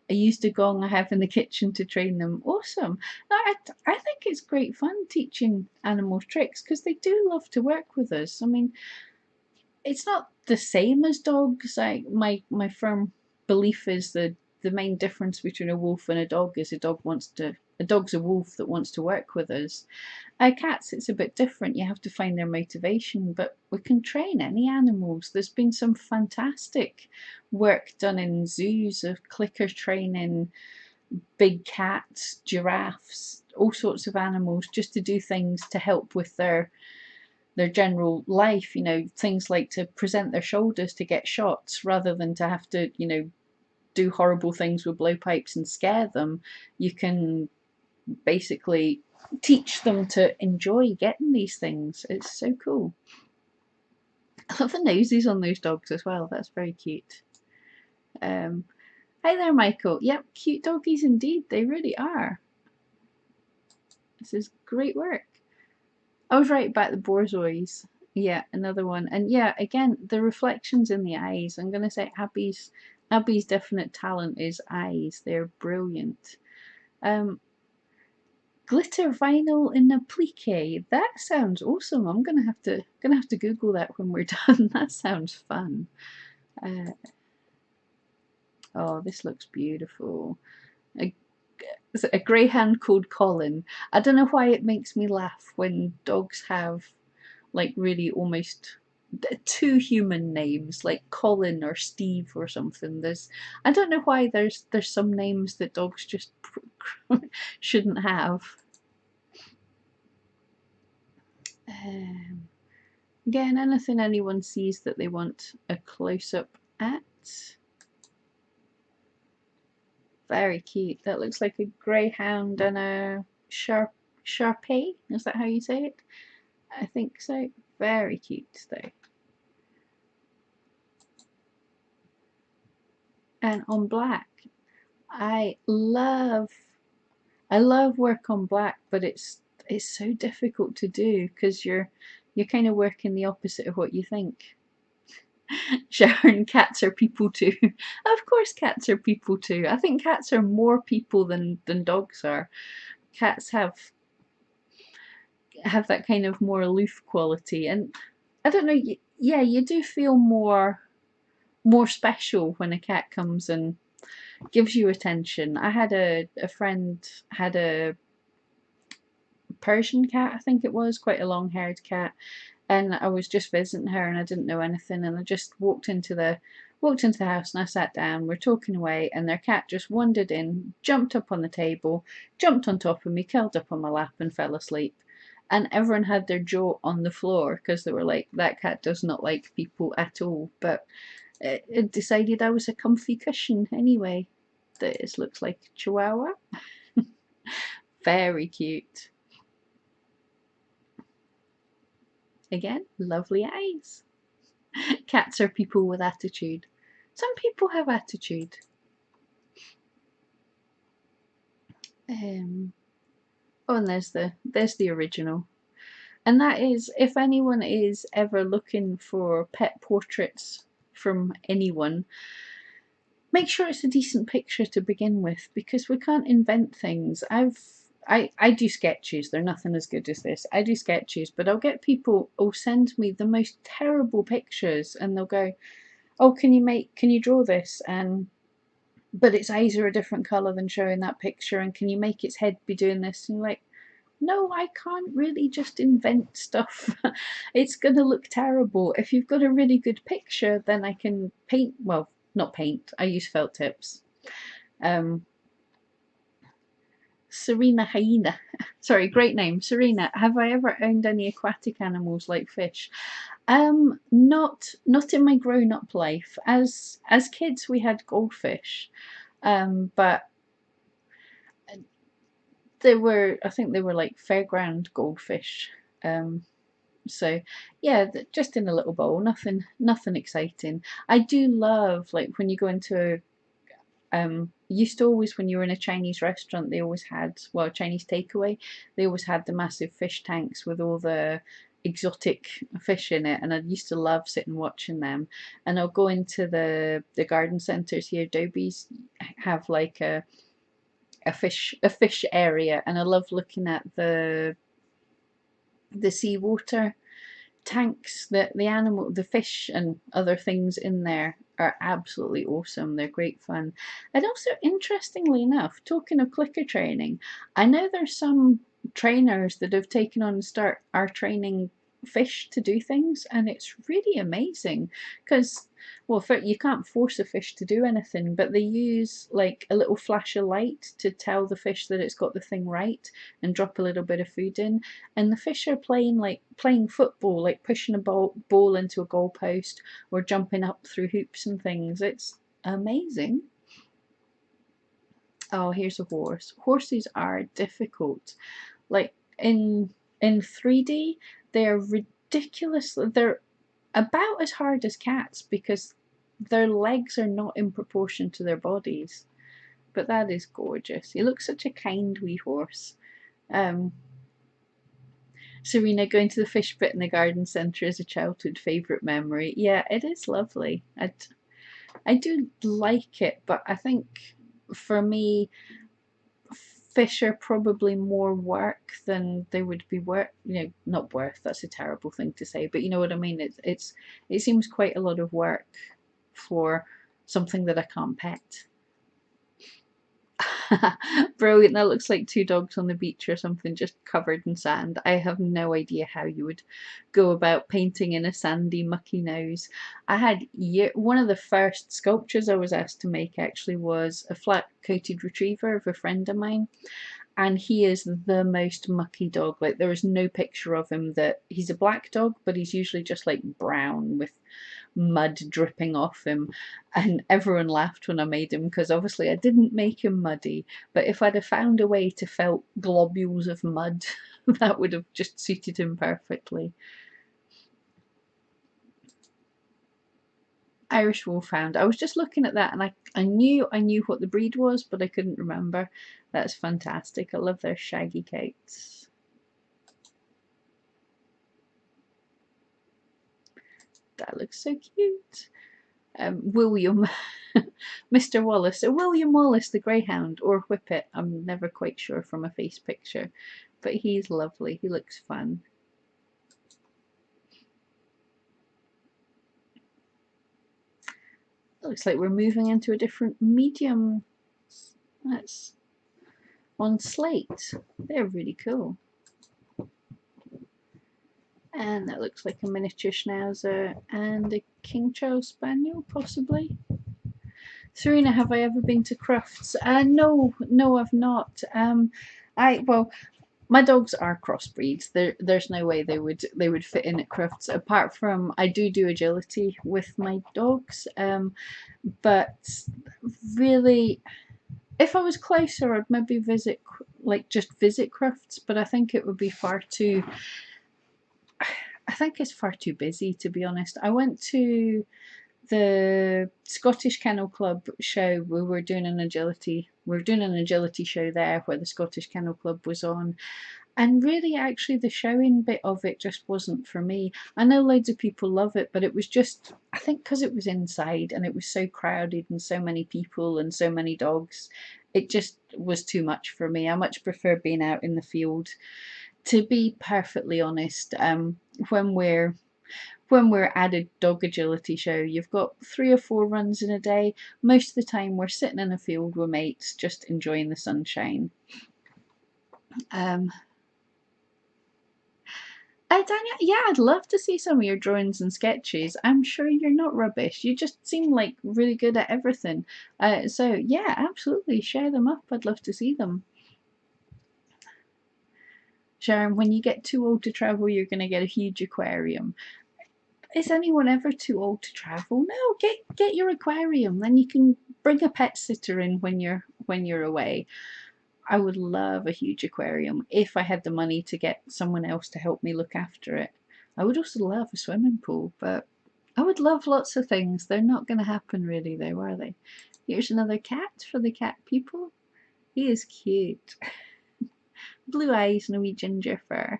I used a gong I have in the kitchen to train them. Awesome. I think it's great fun teaching animals tricks because they do love to work with us. I mean, it's not the same as dogs. My firm belief is that the main difference between a wolf and a dog is a dog's a wolf that wants to work with us. Cats, it's a bit different. You have to find their motivation, but we can train any animals. There's been some fantastic work done in zoos of clicker training big cats, giraffes, all sorts of animals, just to do things to help with their general life. You know, things like to present their shoulders to get shots rather than to have to, you know, do horrible things with blowpipes and scare them. You can basically teach them to enjoy getting these things. It's so cool. I love the noses on those dogs as well. That's very cute. Hi there, Michael. Yep, cute doggies indeed. They really are. This is great work. I was right about the borzois. Yeah, another one. And yeah, again, the reflections in the eyes. I'm going to say Abbie's definite talent is eyes. They're brilliant. Glitter vinyl in applique. That sounds awesome. I'm gonna have to Google that when we're done. That sounds fun. Oh, this looks beautiful. A greyhound called Colin. I don't know why it makes me laugh when dogs have like really almost two human names, like Colin or Steve or something. I don't know why there's some names that dogs just shouldn't have. Again, anything anyone sees that they want a close-up at. Very cute. That looks like a greyhound and a Sharpei. Is that how you say it? I think so. Very cute though. And on black, I love work on black, but it's so difficult to do because you're kind of working the opposite of what you think. Sharon, cats are people too. Of course cats are people too. I think cats are more people than dogs are. Cats have that kind of more aloof quality, and I don't know, yeah, you do feel more special when a cat comes and gives you attention. I had a friend had a Persian cat, I think it was, quite a long-haired cat, and I was just visiting her and I didn't know anything, and I just walked into the house and I sat down, we're talking away, and their cat just wandered in, jumped up on the table, jumped on top of me, curled up on my lap and fell asleep. And everyone had their jaw on the floor because they were like, that cat does not like people at all. But it decided I was a comfy cushion anyway. This looks like a chihuahua. Very cute. Again, lovely eyes. Cats are people with attitude. Some people have attitude. Oh, and there's the original. And that is, if anyone is ever looking for pet portraits from anyone, make sure it's a decent picture to begin with, because we can't invent things. I do sketches, they're nothing as good as this. I do sketches, but I'll get people who'll send me the most terrible pictures, and they'll go, oh, can you draw this? And but its eyes are a different colour than showing that picture, and can you make its head be doing this? And you're like, no, I can't really just invent stuff. It's going to look terrible. If you've got a really good picture, then I can paint, well, not paint, I use felt tips. Serena Hyena, sorry, great name. Serena, have I ever owned any aquatic animals like fish? Not in my grown-up life. As kids, we had goldfish, but I think they were like fairground goldfish. So yeah, just in a little bowl, nothing exciting. I do love, like, when you go into used to always, when you were in a Chinese restaurant, they always had, well, Chinese takeaway, they always had the massive fish tanks with all the exotic fish in it, and I used to love sitting watching them. And I'll go into the garden centres here. Dobie's have like a fish area, and I love looking at the seawater tanks. The fish and other things in there are absolutely awesome. They're great fun. And also, interestingly enough, talking of clicker training, I know there's some trainers that have taken on and are training fish to do things, and it's really amazing, because, well, you can't force a fish to do anything, but they use like a little flash of light to tell the fish that it's got the thing right, and drop a little bit of food in, and the fish are playing football, like pushing a ball into a goalpost, or jumping up through hoops and things. It's amazing. Oh, here's a horse. Horses are difficult. Like, in 3D, they're ridiculous. They're about as hard as cats, because their legs are not in proportion to their bodies. But that is gorgeous. He looks such a kind wee horse. Serena, going to the fish pit in the garden centre is a childhood favourite memory. Yeah, it is lovely. I do like it, but I think for me, fish are probably more work than they would be worth. You know, not worth. That's a terrible thing to say, but you know what I mean. It seems quite a lot of work for something that I can't pet. Brilliant. That looks like two dogs on the beach or something, just covered in sand. I have no idea how you would go about painting in a sandy, mucky nose. One of the first sculptures I was asked to make actually was a flat-coated retriever of a friend of mine, and he is the most mucky dog. Like, there is no picture of him that he's a black dog, but he's usually just like brown with mud dripping off him, and everyone laughed when I made him, because obviously I didn't make him muddy, but if I'd have found a way to felt globules of mud, that would have just suited him perfectly. Irish Wolfhound. I was just looking at that, and I knew what the breed was, but I couldn't remember. That's fantastic. I love their shaggy coats. That looks so cute. William, Mr. Wallace, William Wallace the Greyhound, or Whippet. I'm never quite sure from a face picture, but he's lovely. He looks fun. It looks like we're moving into a different medium. That's on slate. They're really cool. And that looks like a miniature Schnauzer and a King Charles Spaniel, possibly. Serena, have I ever been to Crufts? No, I've not. Well, my dogs are crossbreeds. There's no way they would fit in at Crufts. Apart from, I do agility with my dogs, but really, if I was closer, I'd maybe visit Crufts. But I think it would be far too. I think it's far too busy, to be honest. I went to the Scottish Kennel Club show. We were doing an agility show there, where the Scottish Kennel Club was on, And really, actually, the showing bit of it just wasn't for me. I know loads of people love it, but it was just, I think because it was inside and it was so crowded and so many people and so many dogs, it just was too much for me. I much prefer being out in the field. To be perfectly honest, when we're at a dog agility show, you've got 3 or 4 runs in a day. Most of the time, we're sitting in a field with mates, just enjoying the sunshine. Um, Daniel, yeah, I'd love to see some of your drawings and sketches. I'm sure you're not rubbish. You just seem like really good at everything. So yeah, absolutely, share them up. I'd love to see them. Sharon, when you get too old to travel, you're going to get a huge aquarium. Is anyone ever too old to travel? No, get your aquarium. Then you can bring a pet sitter in when you're away. I would love a huge aquarium if I had the money to get someone else to help me look after it. I would also love a swimming pool, but I would love lots of things. They're not going to happen really, though, are they? Here's another cat for the cat people. He is cute. Blue eyes and a wee ginger fur.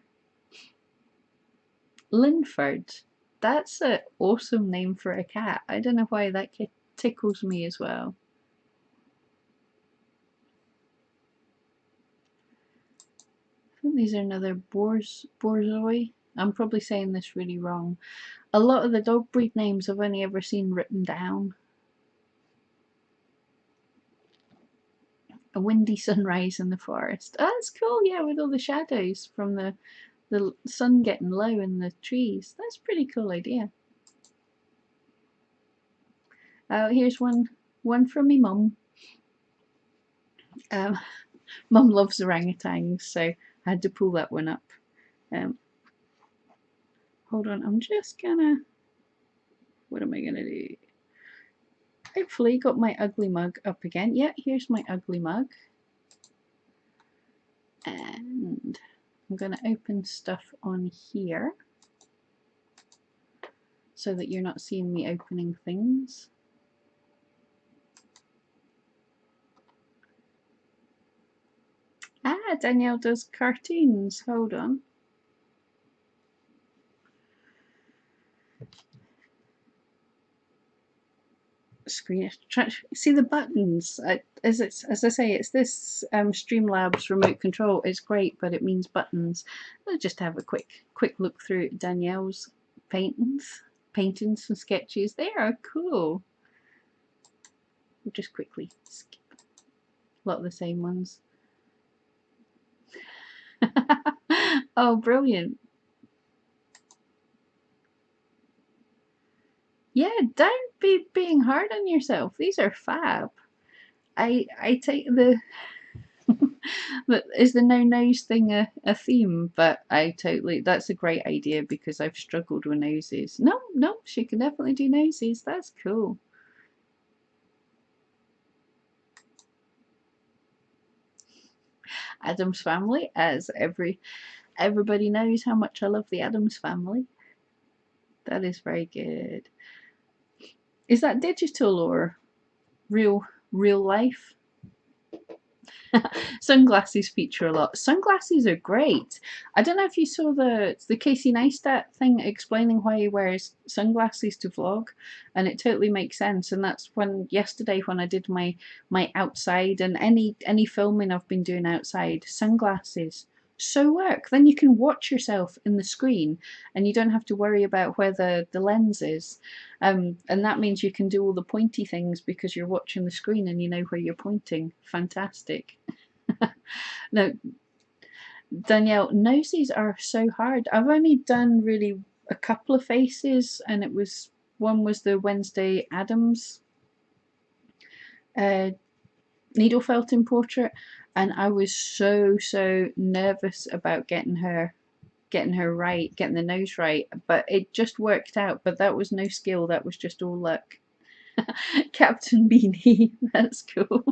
Linford. That's an awesome name for a cat. I don't know why that tickles me as well. I think these are another Borzoi. I'm probably saying this really wrong. A lot of the dog breed names I've only ever seen written down. A windy sunrise in the forest. Oh, that's cool, yeah, with all the shadows from the sun getting low in the trees. That's a pretty cool idea. Here's one from me mum. Mum loves orangutans, so I had to pull that one up. Hold on, I'm just gonna, what am I gonna do? Hopefully got my ugly mug up again. Yeah, here's my ugly mug. And I'm gonna open stuff on here so that you're not seeing me opening things. Ah, Danielle does cartoons. Hold on. Screen. See the buttons. As I say, it's this Streamlabs remote control. It's great, but it means buttons. I'll just have a quick look through Danielle's paintings and sketches. They are cool. We'll just quickly skip a lot of the same ones. Oh, brilliant. Yeah, don't be being hard on yourself. These are fab. I take the is the no nose thing a theme, but I totally, that's a great idea because I've struggled with noses. No, she can definitely do noses. That's cool. Addams Family, as everybody knows how much I love the Addams Family. That is very good. Is that digital or real life? Sunglasses feature a lot. Sunglasses are great. I don't know if you saw the Casey Neistat thing explaining why he wears sunglasses to vlog, and it totally makes sense. And that's when yesterday when I did my outside and any filming I've been doing outside, sunglasses so work. Then you can watch yourself in the screen and you don't have to worry about where the lens is. And that means you can do all the pointy things because you're watching the screen and you know where you're pointing. Fantastic. No, Danielle, noses are so hard. I've only done really a couple of faces, and one was the Wednesday Addams needle felting portrait, and I was so nervous about getting her right, getting the nose right, but it just worked out. But that was no skill, that was just all luck. Captain Beanie, that's cool.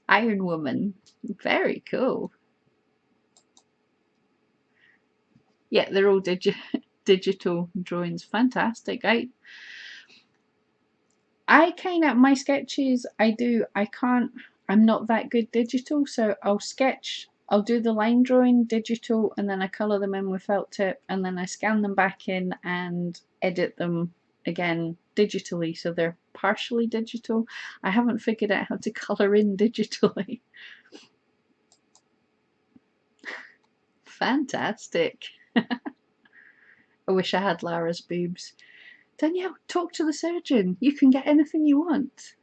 Iron Woman, very cool. Yeah, they're all digital drawings. Fantastic. I kind of, my sketches, I can't, I'm not that good digital, so I'll do the line drawing digital, and then I colour them in with felt tip, and then I scan them back in and edit them again digitally, so they're partially digital. I haven't figured out how to colour in digitally. Fantastic. I wish I had Lara's boobs. Danielle, talk to the surgeon. You can get anything you want.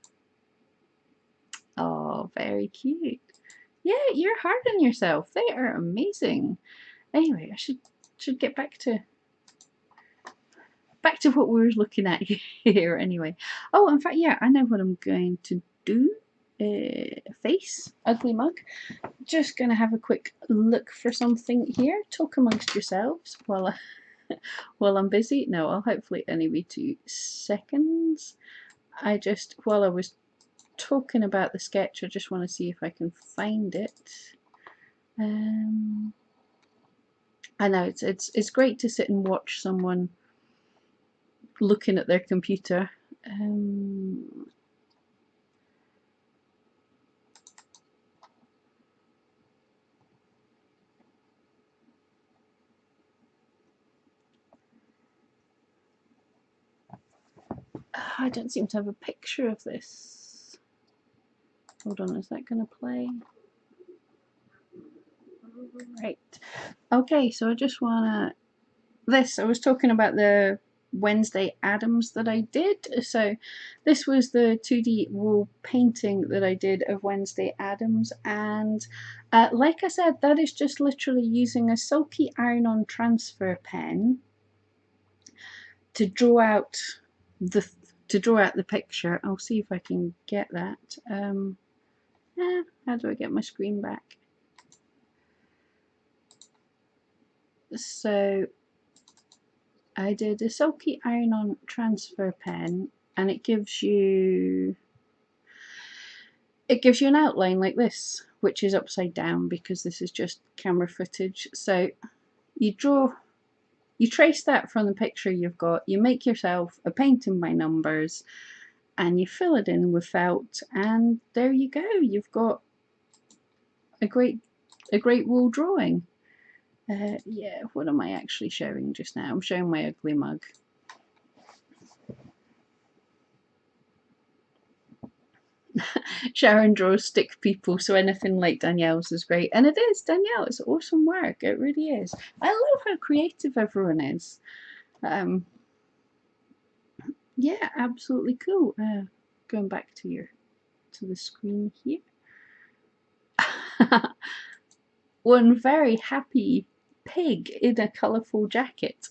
Oh, very cute. Yeah, you're hard on yourself. They are amazing. Anyway, I should get back to what we were looking at here anyway. Oh, in fact, yeah, I know what I'm going to do. Face, ugly mug. Just going to have a quick look for something here. Talk amongst yourselves while I'm busy. No, I'll hopefully only be 2 seconds. While I was talking about the sketch, I just want to see if I can find it. I know it's great to sit and watch someone looking at their computer. I don't seem to have a picture of this. Hold on, is that going to play? Right. Okay, so I just want to... I was talking about the Wednesday Addams that I did. So this was the 2D wall painting that I did of Wednesday Addams, and like I said, that is just literally using a sulky iron-on transfer pen to draw out the picture. I'll see if I can get that. How do I get my screen back? So I did a sulky iron-on transfer pen, and it gives you an outline like this, which is upside down because this is just camera footage. So you trace that from the picture you've got, you make yourself a painting by numbers, and you fill it in with felt, and there you go. You've got a great wall drawing. Yeah, what am I actually showing just now? I'm showing my ugly mug. Sharon draws stick people, so anything like Danielle's is great. And it is, Danielle, it's awesome work. It really is. I love how creative everyone is. Yeah, absolutely cool. Going back to the screen here. One very happy pig in a colourful jacket.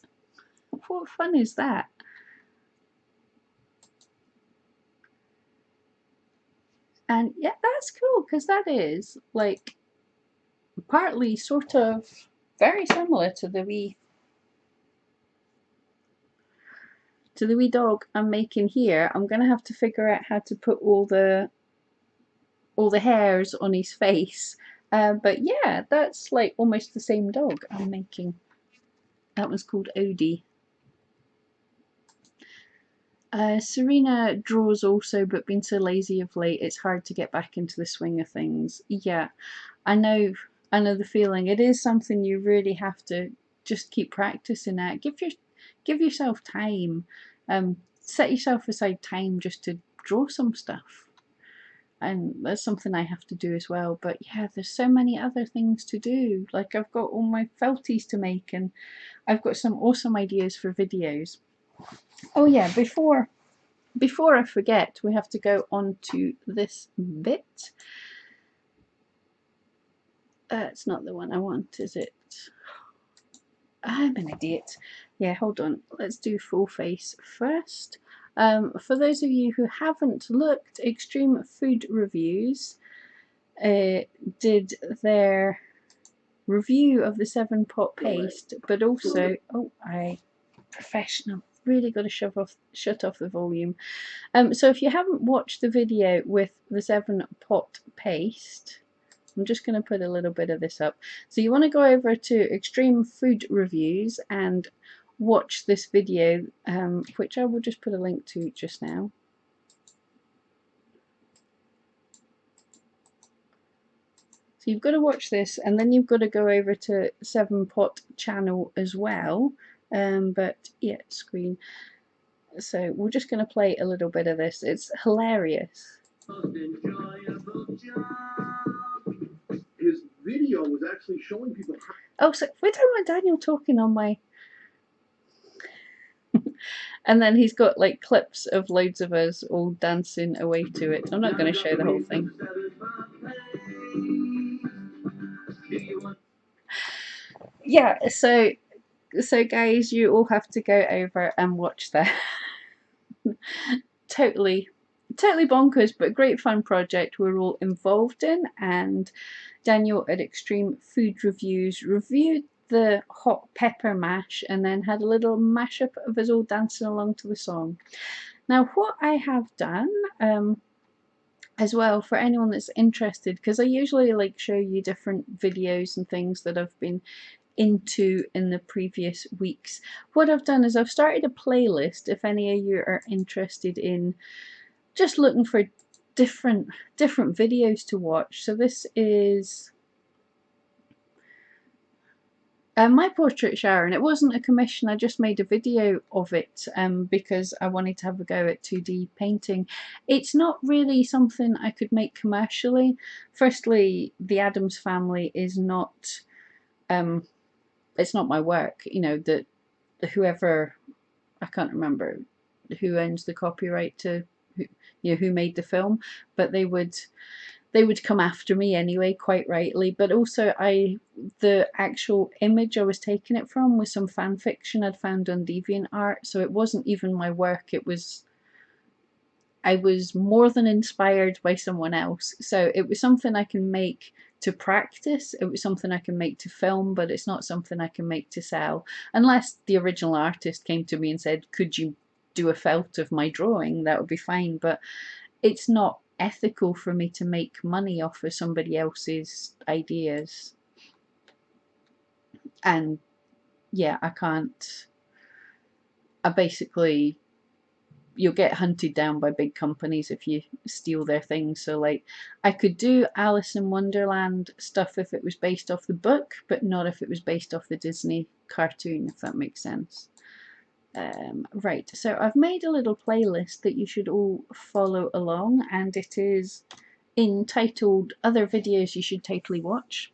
What fun is that? And yeah, that's cool, because that is like partly sort of very similar to the wee dog I'm making here. I'm gonna have to figure out how to put all the hairs on his face. But yeah, that's like almost the same dog I'm making. That one's called Odie. Serena draws also, but been so lazy of late, it's hard to get back into the swing of things. Yeah, I know the feeling. It is something you really have to just keep practicing at. Give yourself time. Set yourself aside time just to draw some stuff. And that's something I have to do as well. But yeah, there's so many other things to do. Like I've got all my felties to make, and I've got some awesome ideas for videos. Oh yeah, before I forget, we have to go on to this bit. It's not the one I want, is it? I'm an idiot. Yeah, hold on. Let's do full face first. For those of you who haven't looked, Extreme Food Reviews did their review of the 7-pot paste, but also, professional. Really got to shut off the volume. So if you haven't watched the video with the 7-pot paste, I'm just going to put a little bit of this up. So you want to go over to Extreme Food Reviews and watch this video, which I will just put a link to just now. So you've got to watch this, and then you've got to go over to 7pot channel as well. But yeah, screen. So we're just going to play a little bit of this. It's hilarious. His video was actually showing people. Oh, so we're talking about Daniel talking on my. And then he's got like clips of loads of us all dancing away to it. I'm not going to show the whole thing. Yeah, so guys, you all have to go over and watch that. totally bonkers, but great fun project we're all involved in. And Daniel at Extreme Food Reviews reviewed the hot pepper mash and then had a little mashup of us all dancing along to the song. Now what I have done as well, for anyone that's interested, because I usually like show you different videos and things that I've been into in the previous weeks. What I've done is I've started a playlist if any of you are interested in just looking for different videos to watch. So this is my portrait shower, and it wasn't a commission, I just made a video of it because I wanted to have a go at 2D painting. It's not really something I could make commercially. Firstly, the Addams Family is not it's not my work, you know, that whoever, I can't remember who owns the copyright to who made the film, but they would come after me anyway, quite rightly. But also the actual image I was taking it from was some fan fiction I'd found on DeviantArt, so it wasn't even my work. I was more than inspired by someone else. So it was something I can make to practice, it was something I can make to film, but it's not something I can make to sell. Unless the original artist came to me and said, could you do a felt of my drawing? That would be fine, but it's not ethical for me to make money off of somebody else's ideas. And yeah, I can't. I basically, you'll get hunted down by big companies if you steal their things. So like, I could do Alice in Wonderland stuff if it was based off the book, but not if it was based off the Disney cartoon, if that makes sense. Right, so I've made a little playlist that you should all follow along, and it is entitled Other Videos You Should Totally Watch.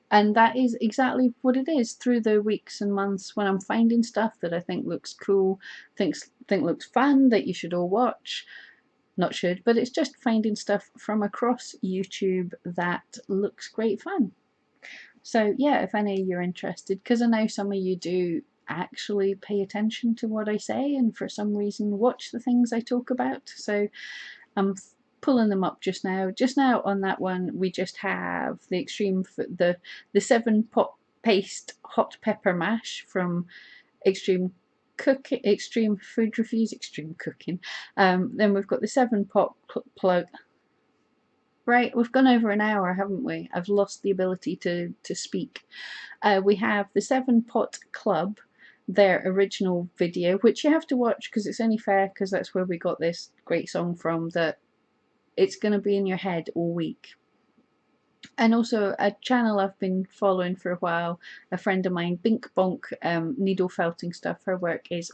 And that is exactly what it is through the weeks and months when I'm finding stuff that I think looks cool, think looks fun, that you should all watch. Not should, but it's just finding stuff from across YouTube that looks great fun. So yeah, if any of you are interested, because I know some of you do actually pay attention to what I say and for some reason watch the things I talk about. So I'm pulling them up just now. Just now on that one, we just have the extreme, the 7-pot paste hot pepper mash from Extreme Food Reviews, Extreme Cooking. Then we've got the 7-pot plug. Right, we've gone over an hour, haven't we? I've lost the ability to speak. We have the 7-pot club, their original video, which you have to watch because it's only fair, because that's where we got this great song from, that it's going to be in your head all week. And also a channel I've been following for a while, a friend of mine, Bink Bonk, needle felting stuff. Her work is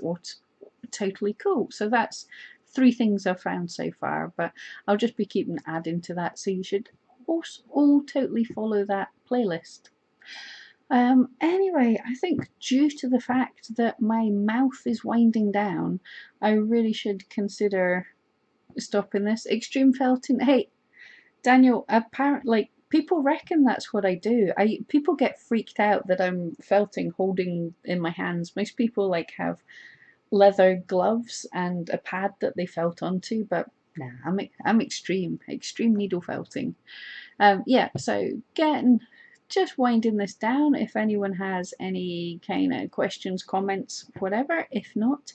totally cool. So that's 3 things I've found so far, but I'll just be keeping adding to that, so you should all totally follow that playlist. Anyway, I think due to the fact that my mouth is winding down, I really should consider stopping this. Extreme felting. Hey, Daniel, apparently, like, people reckon that's what I do. People get freaked out that I'm felting holding in my hands. Most people like have leather gloves and a pad that they felt onto, but nah, I'm extreme needle felting. Yeah, so just winding this down. If anyone has any kind of questions, comments, whatever, if not,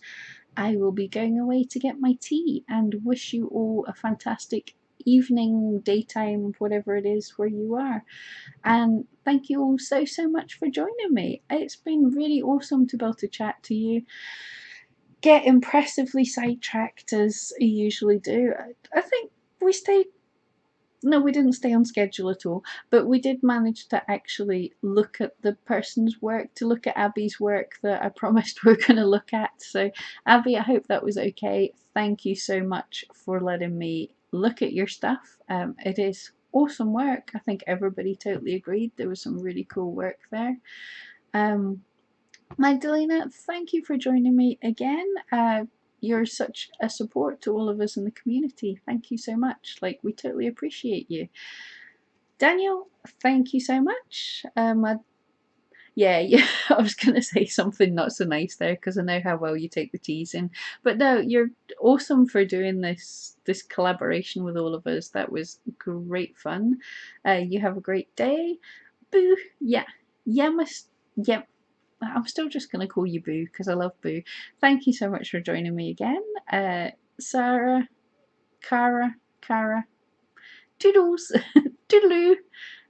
I will be going away to get my tea and wish you all a fantastic evening, daytime, whatever it is where you are. And thank you all so much for joining me. It's been really awesome to be able to chat to you, get impressively sidetracked as I usually do. I think we stayed No, we didn't stay on schedule at all, but we did manage to actually look at the person's work, to look at Abbie's work that I promised we were going to look at. So Abbie, I hope that was okay. Thank you so much for letting me look at your stuff. It is awesome work. I think everybody totally agreed. There was some really cool work there. Magdalena, thank you for joining me again. You're such a support to all of us in the community. Thank you so much. Like, we totally appreciate you. Daniel, thank you so much. Yeah, I was going to say something not so nice there because I know how well you take the teasing. But no, you're awesome for doing this collaboration with all of us. That was great fun. You have a great day. Boo, yeah, yeah, yeah. I'm still just going to call you Boo because I love Boo. Thank you so much for joining me again. Sarah, Cara, Toodles, Toodaloo.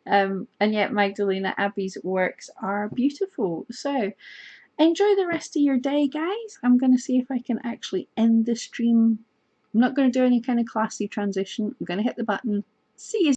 And yet Magdalena, Abbie's works are beautiful. So enjoy the rest of your day, guys. I'm going to see if I can actually end the stream. I'm not going to do any kind of classy transition. I'm going to hit the button. See you.